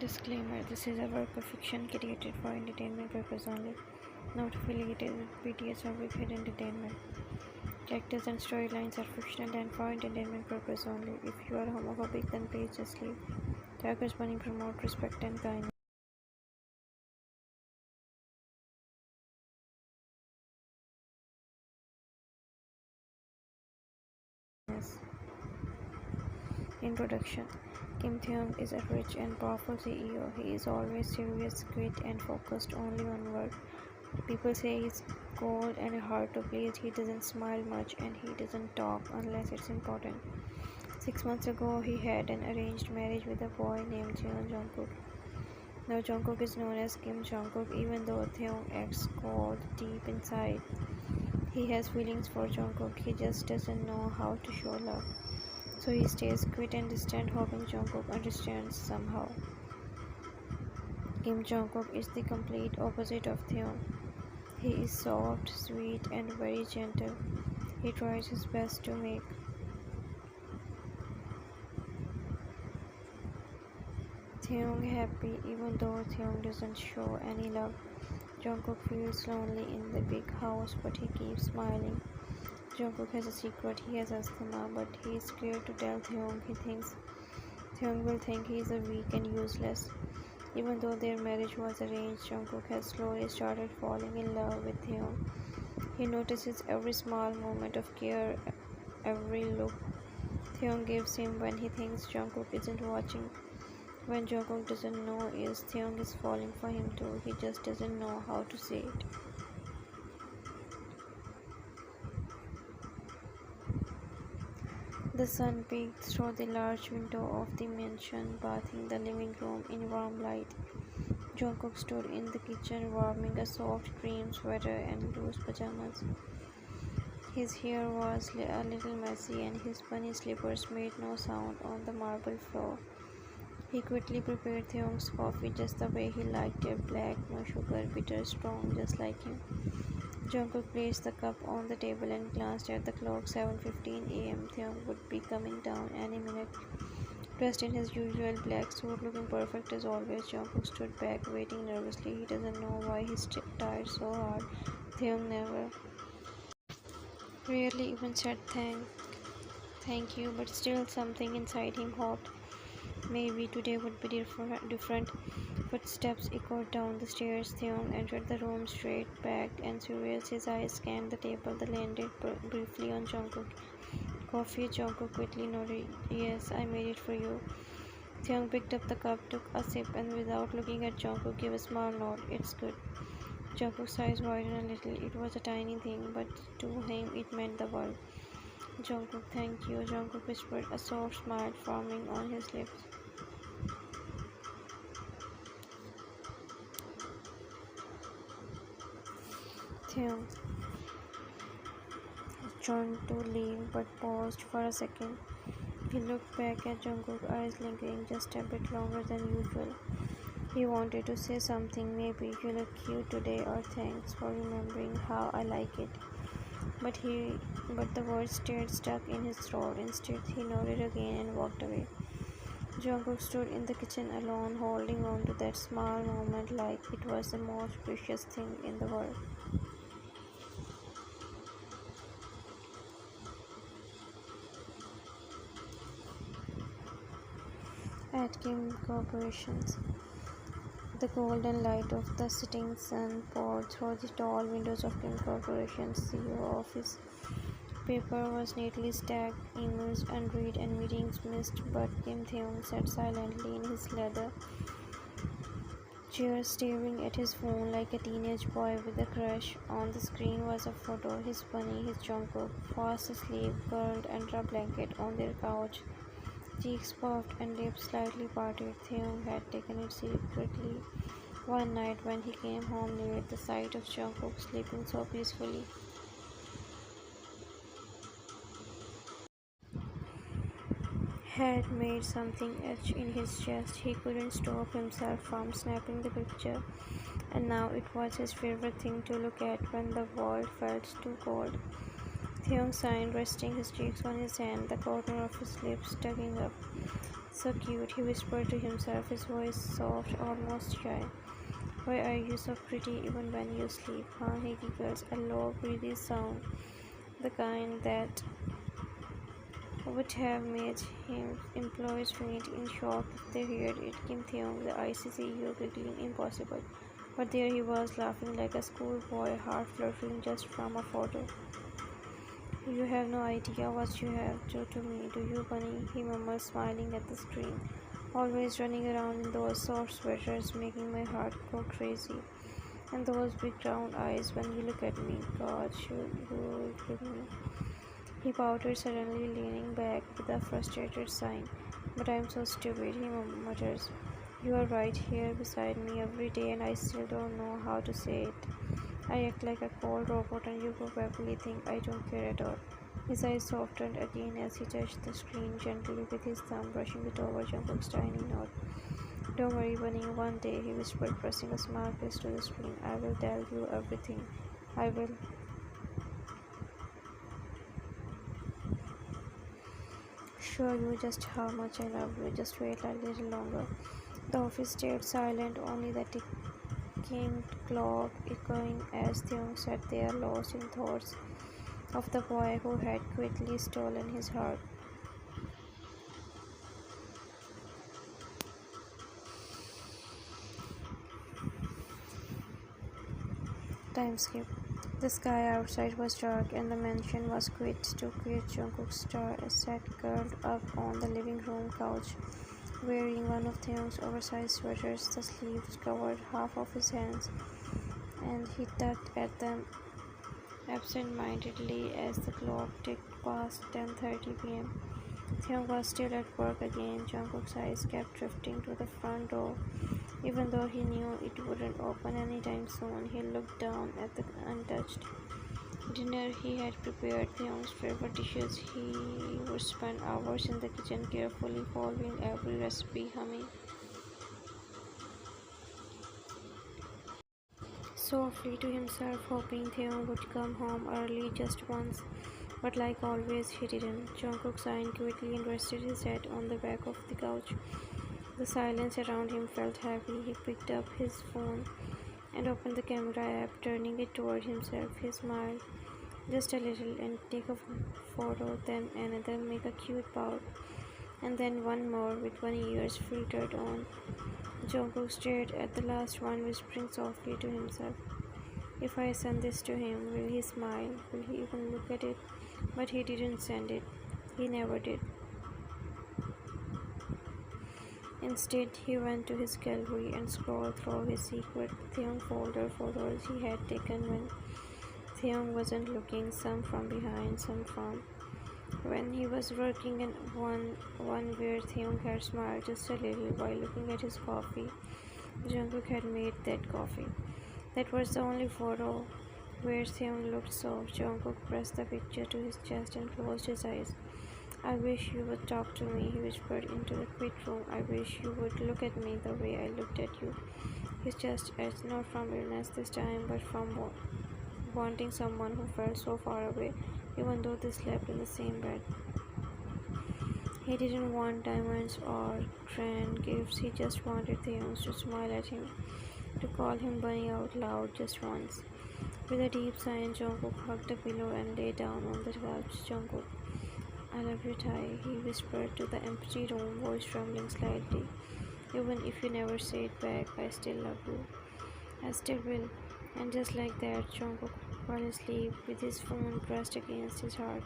Disclaimer: this is a work of fiction created for entertainment purpose only, not affiliated with BTS or Big Hit Entertainment. Characters and storylines are fictional and for entertainment purpose only. If you are homophobic, then please just leave. Taekook's money promote respect and kindness. Introduction: Kim Taehyung is a rich and powerful CEO. He is always serious, quick, and focused only on work. People say he's cold and hard to please. He doesn't smile much and he doesn't talk unless it's important. 6 months ago, he had an arranged marriage with a boy named Jungkook. Now Jungkook is known as Kim Jungkook, even though Taehyung acts cold deep inside. He has feelings for Jungkook, he just doesn't know how to show love. So he stays quiet and distant, hoping Jungkook understands somehow. Kim Jungkook is the complete opposite of Taehyung. He is soft, sweet, and very gentle. He tries his best to make Taehyung happy, even though Taehyung doesn't show any love. Jungkook feels lonely in the big house, but he keeps smiling. Jungkook has a secret: he has asthma, but he is scared to tell Taehyung. He thinks Taehyung will think he is weak and useless. Even though their marriage was arranged, Jungkook has slowly started falling in love with Taehyung. He notices every small moment of care, every look Taehyung gives him when he thinks Jungkook isn't watching. When Jungkook doesn't know is Taehyung is falling for him too, he just doesn't know how to say it. The sun peeked through the large window of the mansion, bathing the living room in warm light. Jungkook stood in the kitchen warming a soft cream sweater and loose pajamas. His hair was a little messy and his bunny slippers made no sound on the marble floor. He quickly prepared Taehyung's coffee just the way he liked it: black, no sugar, bitter, strong, just like him. Jungkook placed the cup on the table and glanced at the clock. 7:15 a.m. Taehyung would be coming down any minute. Dressed in his usual black suit, looking perfect as always, Jungkook stood back, waiting nervously. He doesn't know why he's tired so hard. Taehyung never, rarely even said thank you, but still something inside him hoped maybe today would be different. Footsteps echoed down the stairs. Taehyung entered the room, straight-backed and serious. His eyes scanned the table. They landed briefly on Jungkook. Coffee? Jungkook quickly nodded. Yes, I made it for you. Taehyung picked up the cup, took a sip, and without looking at Jungkook, gave a small nod. It's good. Jungkook's eyes widened a little. It was a tiny thing, but to him it meant the world. Jungkook, thank you, Jungkook whispered, a soft smile forming on his lips. Taehyung turned to leave but paused for a second. He looked back at Jungkook, eyes lingering just a bit longer than usual. He wanted to say something, maybe you look cute today, or thanks for remembering how I like it. But the words stayed stuck in his throat. Instead, he nodded again and walked away. Jungkook stood in the kitchen alone, holding on to that small moment like it was the most precious thing in the world. At Kim Corporations, the golden light of the setting sun poured through the tall windows of Kim Corporation's CEO office. Paper was neatly stacked, emails unread and meetings missed, but Kim Taehyung sat silently in his leather chair, staring at his phone like a teenage boy with a crush. On the screen was a photo: his bunny, his Jungkook, fast asleep, curled under a blanket on their couch, cheeks puffed and lips slightly parted. Taehyung had taken it secretly one night when he came home late. The sight of Jungkook sleeping so peacefully had made something etch in his chest. He couldn't stop himself from snapping the picture, and now it was his favorite thing to look at when the world felt too cold. Taehyung sighed, resting his cheeks on his hand, the corner of his lips tugging up. So cute, he whispered to himself, his voice soft, almost shy. Why are you so pretty even when you sleep? Huh? He giggles, a low, breathy sound, the kind that would have made him employees faint in shock if they heard it. Kim Taehyung, the ICCU, giggling impossible. But there he was, laughing like a schoolboy, half flirting just from a photo. You have no idea what you have done to me, do you, bunny? He murmured, smiling at the screen. Always running around in those soft sweaters, making my heart go crazy. And those big round eyes when you look at me. God, you give me. He pouted, suddenly leaning back with a frustrated sigh. But I'm so stupid, he mutters. You are right here beside me every day and I still don't know how to say it. I act like a cold robot and you probably think I don't care at all. His eyes softened again as he touched the screen gently with his thumb, brushing it over Jungkook's tiny nose. Don't worry, bunny, one day, he whispered, pressing a small kiss to the screen. I will tell you everything. I will. Show you just how much I love you. Just wait a little longer. The office stayed silent, only the ticking clock echoing as Taehyung sat there lost in thoughts of the boy who had quickly stolen his heart. Time skip. The sky outside was dark and the mansion was quiet to greet Jungkook sat curled up on the living room couch, wearing one of Taehyung's oversized sweaters. The sleeves covered half of his hands, and he tugged at them absent-mindedly as the clock ticked past 10:30 p.m. Taehyung was still at work again. Jungkook's eyes kept drifting to the front door. Even though he knew it wouldn't open anytime soon, he looked down at the untouched dinner he had prepared, Taehyung's favorite dishes. He would spend hours in the kitchen carefully following every recipe, humming softly to himself, hoping Taehyung would come home early just once. But like always, he didn't. Jungkook sighed quickly and rested his head on the back of the couch. The silence around him felt heavy. He picked up his phone and opened the camera app, turning it toward himself. He smiled just a little and take a photo, then another, make a cute pout, and then one more with one ears filtered on. Jungkook stared at the last one, whispering softly to himself, if I send this to him, will he smile? Will he even look at it? But he didn't send it. He never did. Instead, he went to his gallery and scrolled through his secret Taehyung folder photos he had taken when Taehyung wasn't looking, some from behind, some from when he was working, and one where Taehyung had smiled just a little while looking at his coffee. Jungkook had made that coffee. That was the only photo where Taehyung looked soft. Jungkook pressed the picture to his chest and closed his eyes. I wish you would talk to me, he whispered into the quiet room. I wish you would look at me the way I looked at you. His chest ached, not from illness this time, but from wanting someone who felt so far away, even though they slept in the same bed. He didn't want diamonds or grand gifts, he just wanted Taehyung to smile at him, to call him Bunny out loud just once. With a deep sigh, Jungkook hugged the pillow and lay down on the couch. Jungkook, I love you, Tae, he whispered to the empty room, voice trembling slightly. Even if you never say it back, I still love you. I still will. And just like that, Jungkook fell asleep with his phone pressed against his heart.